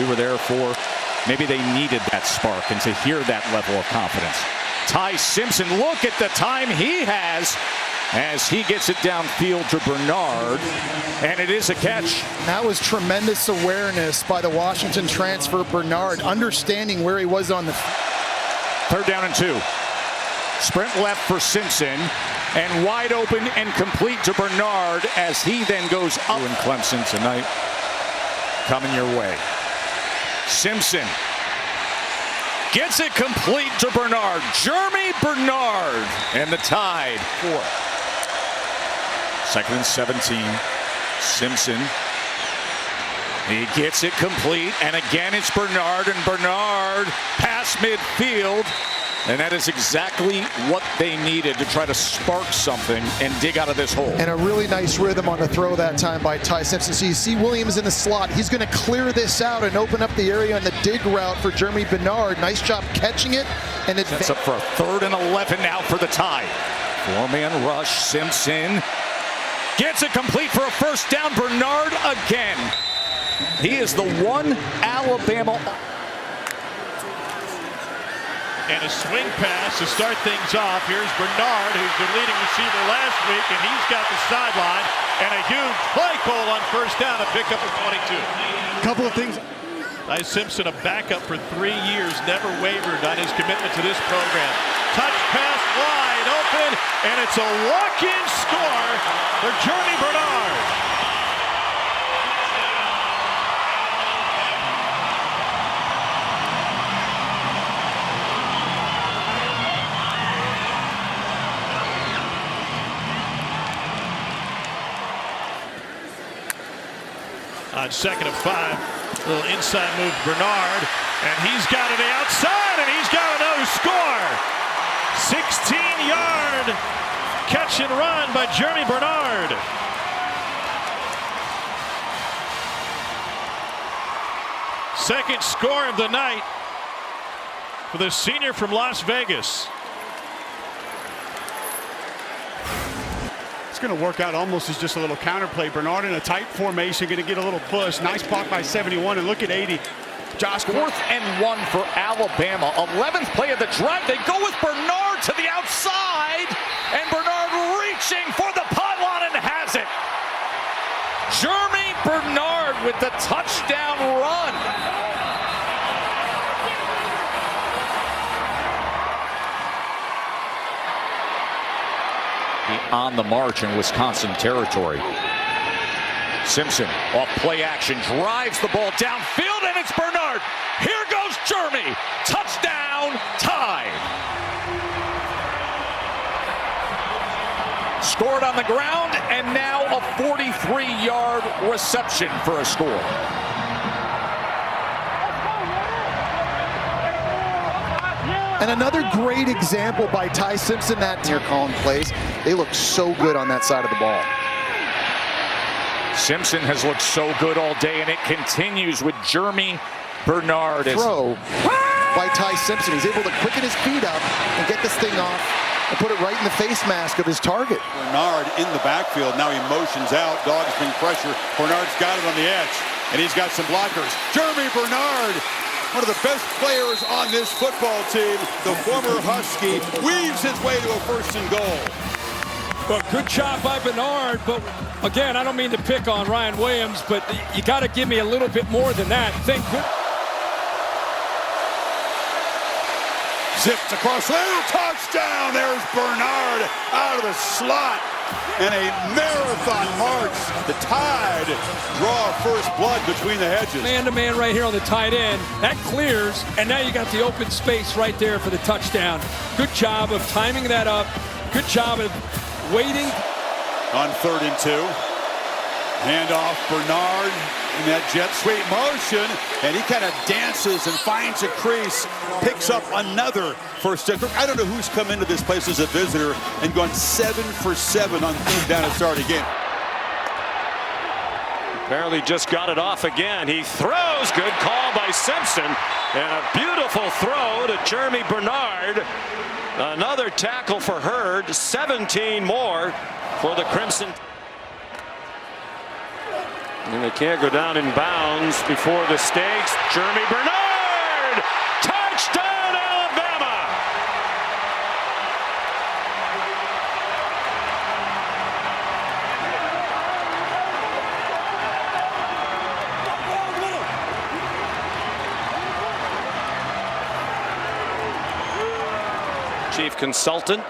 They were there for, maybe they needed that spark and to hear that level of confidence. Ty Simpson, look at the time he has as he gets it downfield to Bernard, and it is a catch. That was tremendous awareness by the Washington transfer, Bernard, understanding where he was on the... 3rd down and 2. Sprint left for Simpson, and wide open and complete to Bernard as he then goes up. In Clemson tonight, coming your way. Simpson gets it complete to Bernard. Germie Bernard, and the Tide 4. 2nd and 17. Simpson. He gets it complete, and again it's Bernard, and Bernard past midfield. And that is exactly what they needed to try to spark something and dig out of this hole. And a really nice rhythm on the throw that time by Ty Simpson. So you see Williams in the slot. He's going to clear this out and open up the area on the dig route for Germie Bernard. Nice job catching it. And it sets up for a 3rd and 11 now for the Tide. 4-man rush. Simpson gets it complete for a 1st down. Bernard again. He is the one Alabama. And a swing pass to start things off. Here's Bernard, who's the leading receiver last week, and he's got the sideline. And a huge play call on 1st down, a pickup of 22. Couple of things. Ty Simpson, a backup for 3 years, never wavered on his commitment to this program. Touch pass wide open, and it's a walk-in score for Germie Bernard. On 2nd and 5, little inside move Bernard, and he's got it outside, and he's got another score. 16-yard catch and run by Germie Bernard. Second score of the night for the senior from Las Vegas. It's going to work out almost as just a little counterplay. Bernard in a tight formation, going to get a little push. Nice block by 71, and look at 80. Josh, 4th and 1 for Alabama. 11th play of the drive. They go with Bernard to the outside, and Bernard reaching for the pylon and has it. Germie Bernard with the touchdown run. On the march in Wisconsin territory. Simpson off play action, drives the ball downfield, and it's Bernard. Here goes Germie. Touchdown, Tide. Scored on the ground, and now a 43-yard reception for a score. And another great example by Ty Simpson that near calling plays. They look so good on that side of the ball. Simpson has looked so good all day, and it continues with Germie Bernard. Throw by Ty Simpson. He's able to quicken his feet up and get this thing off and put it right in the face mask of his target. Bernard in the backfield. Now he motions out. Dogs bring pressure. Bernard's got it on the edge, and he's got some blockers. Germie Bernard, one of the best players on this football team, the former Husky, weaves his way to a 1st and goal. Well, good job by Bernard, but again, I don't mean to pick on Ryan Williams, but you got to give me a little bit more than that. Zipped across the touchdown. There's Bernard out of the slot. And a marathon march. The Tide draw first blood between the hedges. Man-to-man right here on the tight end. That clears, and now you got the open space right there for the touchdown. Good job of timing that up. Good job of waiting. On 3rd and 2. Handoff Bernard in that jet sweep motion, and he kind of dances and finds a crease, picks up another 1st down. I don't know who's come into this place as a visitor and gone 7 for 7 on 3rd down to start a game. Apparently just got it off again. He throws. Good call by Simpson. And a beautiful throw to Germie Bernard. Another tackle for Hurd. 17 more for the Crimson. And they can't go down in bounds before the stakes. Germie Bernard! Touchdown, Alabama! Chief consultant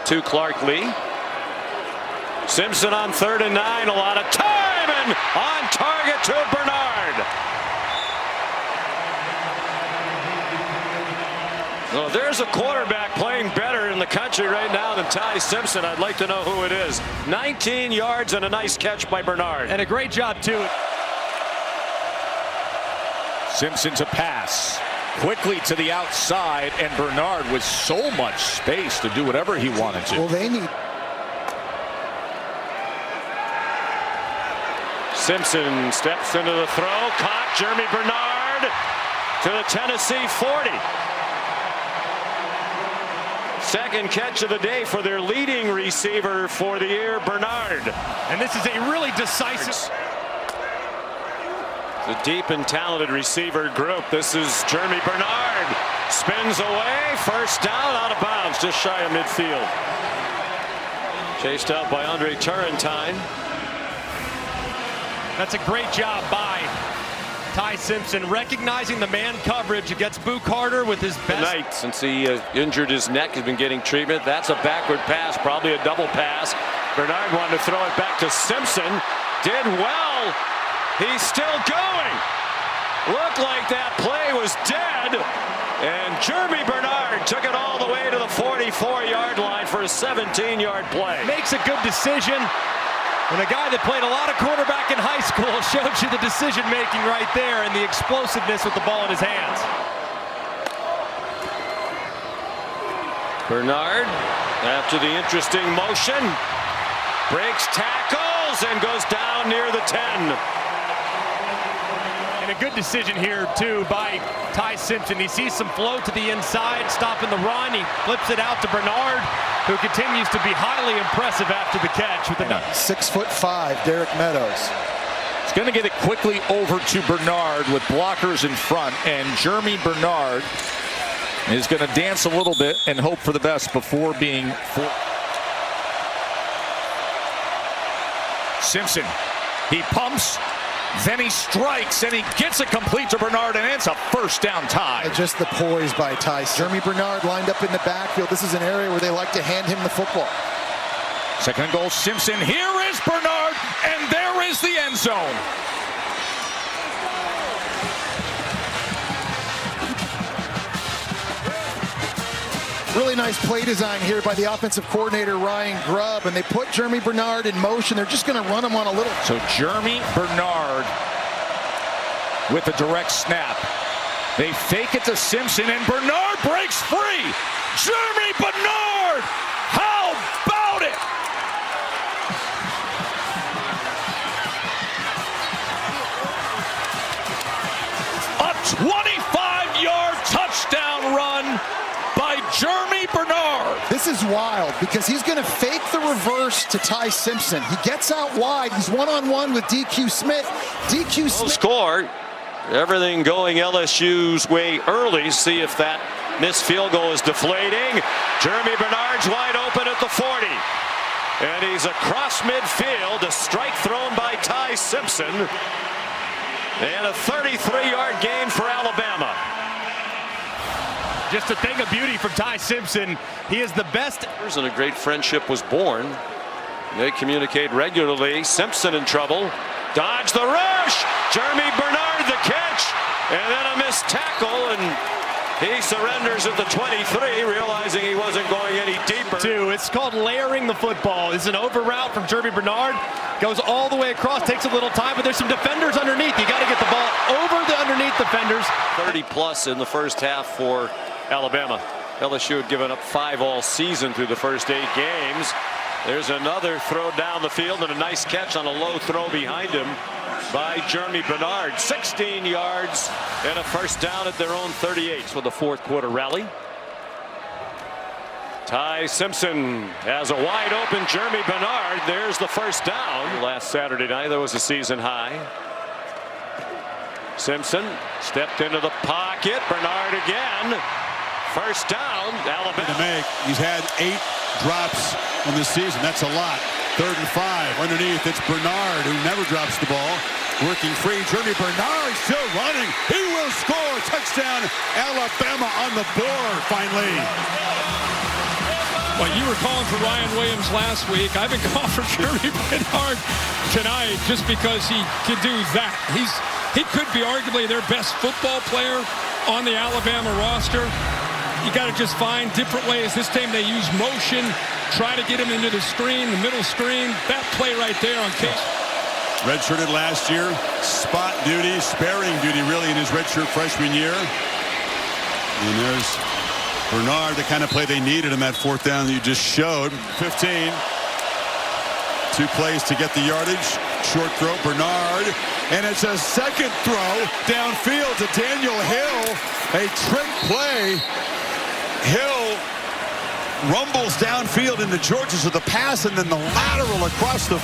to Clark Lee. Simpson on 3rd and 9, a lot of time, and on target to Bernard. Well, there's a quarterback playing better in the country right now than Ty Simpson. I'd like to know who it is. 19 yards and a nice catch by Bernard. And a great job, too. Simpson to pass. Quickly to the outside, and Bernard with so much space to do whatever he wanted to. Well, they need. Simpson steps into the throw, caught Germie Bernard to the Tennessee 40. Second catch of the day for their leading receiver for the year, Bernard. And this is a really decisive. The deep and talented receiver group. This is Germie Bernard. Spins away, first down, out of bounds, just shy of midfield. Chased out by Andre Turrentine. That's a great job by Ty Simpson, recognizing the man coverage against Boo Carter with his best. Tonight, since he injured his neck, he's been getting treatment. That's a backward pass, probably a double pass. Bernard wanted to throw it back to Simpson. Did well. He's still going. Looked like that play was dead. And Germie Bernard took it all the way to the 44-yard line for a 17-yard play. Makes a good decision. And a guy that played a lot of quarterback in high school showed you the decision-making right there and the explosiveness with the ball in his hands. Bernard, after the interesting motion, breaks tackles and goes down near the 10. And a good decision here, too, by Ty Simpson. He sees some flow to the inside, stopping the run. He flips it out to Bernard, who continues to be highly impressive after the catch. With the 6'5", Derek Meadows. He's going to get it quickly over to Bernard with blockers in front, and Germie Bernard is going to dance a little bit and hope for the best before being Simpson. He pumps, then he strikes, and he gets it complete to Bernard, and it's a first down tie. Just the poise by Ty. Germie Bernard lined up in the backfield. This is an area where they like to hand him the football. Second and goal, Simpson. Here is Bernard, and there is the end zone. Really nice play design here by the offensive coordinator, Ryan Grubb, and they put Germie Bernard in motion. They're just going to run him on a little. So Germie Bernard with a direct snap. They fake it to Simpson, and Bernard breaks free. Germie Bernard! How about it? A 25-yard touchdown run by Germie Bernard. This is wild because he's going to fake the reverse to Ty Simpson. He gets out wide. He's one-on-one with DQ Smith. DQ Smith. Score. Everything going LSU's way early. See if that missed field goal is deflating. Germie Bernard's wide open at the 40. And he's across midfield. A strike thrown by Ty Simpson. And a 33-yard gain for Alabama. Just a thing of beauty from Ty Simpson. He is the best. And a great friendship was born. They communicate regularly. Simpson in trouble. Dodge the rush. Germie Bernard the catch. And then a missed tackle. And he surrenders at the 23, realizing he wasn't going any deeper. It's called layering the football. It's an over route from Germie Bernard. Goes all the way across. Takes a little time, but there's some defenders underneath. You got to get the ball over the underneath defenders. 30-plus in the first half for Alabama. LSU had given up 5 all season through the first 8 games. There's another throw down the field and a nice catch on a low throw behind him by Germie Bernard. 16 yards and a first down at their own 38 for the fourth quarter rally. Ty Simpson has a wide open Germie Bernard. There's the first down. Last Saturday night, there was a season high. Simpson stepped into the pocket. Bernard again. First down, Alabama. To make. He's had 8 drops in the season. That's a lot. 3rd and 5. Underneath, it's Bernard, who never drops the ball. Working free. Germie Bernard still running. He will score. Touchdown, Alabama on the board, finally. Well, you were calling for Ryan Williams last week. I've been calling for Germie Bernard tonight just because he can do that. He could be arguably their best football player on the Alabama roster. You got to just find different ways. This time they use motion, try to get him into the screen, the middle screen. That play right there on Case. Redshirted last year, spot duty, sparing duty really in his redshirt freshman year. And there's Bernard, the kind of play they needed in that 4th down that you just showed. 15. 2 plays to get the yardage. Short throw, Bernard. And it's a second throw downfield to Daniel Hill. A trick play. Hill rumbles downfield into George's with the pass and then the lateral across the...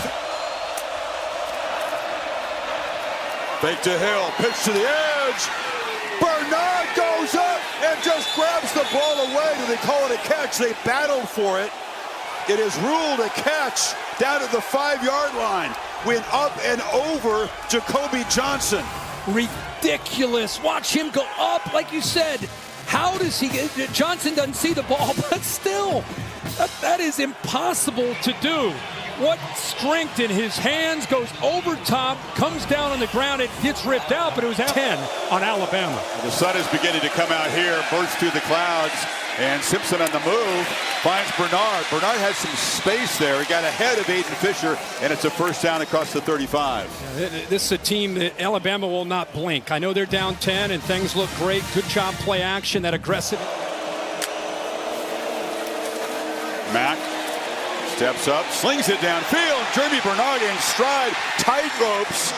Fake to Hill, pitch to the edge. Bernard goes up and just grabs the ball away. Do they call it a catch? They battled for it. It is ruled a catch down at the 5-yard line. Went up and over Jacoby Johnson. Ridiculous. Watch him go up, like you said. How does he get... Johnson doesn't see the ball, but still, that is impossible to do. What strength in his hands, goes over top, comes down on the ground, it gets ripped out, but it was 10 on Alabama. The sun is beginning to come out here, bursts through the clouds, and Simpson on the move finds Bernard. Bernard has some space there. He got ahead of Aiden Fisher, and it's a first down across the 35. This is a team that Alabama will not blink. I know they're down 10 and things look great. Good job play action, that aggressive. Mack steps up, slings it downfield. Germie Bernard in stride, tight ropes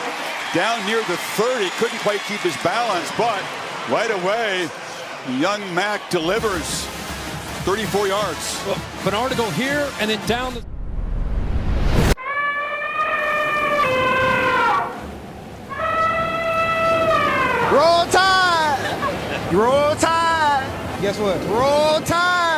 down near the 30. Couldn't quite keep his balance, but right away, young Mack delivers 34 yards. Well, Bernard to go here and then down the... Roll Tide! Roll Tide! Guess what? Roll Tide!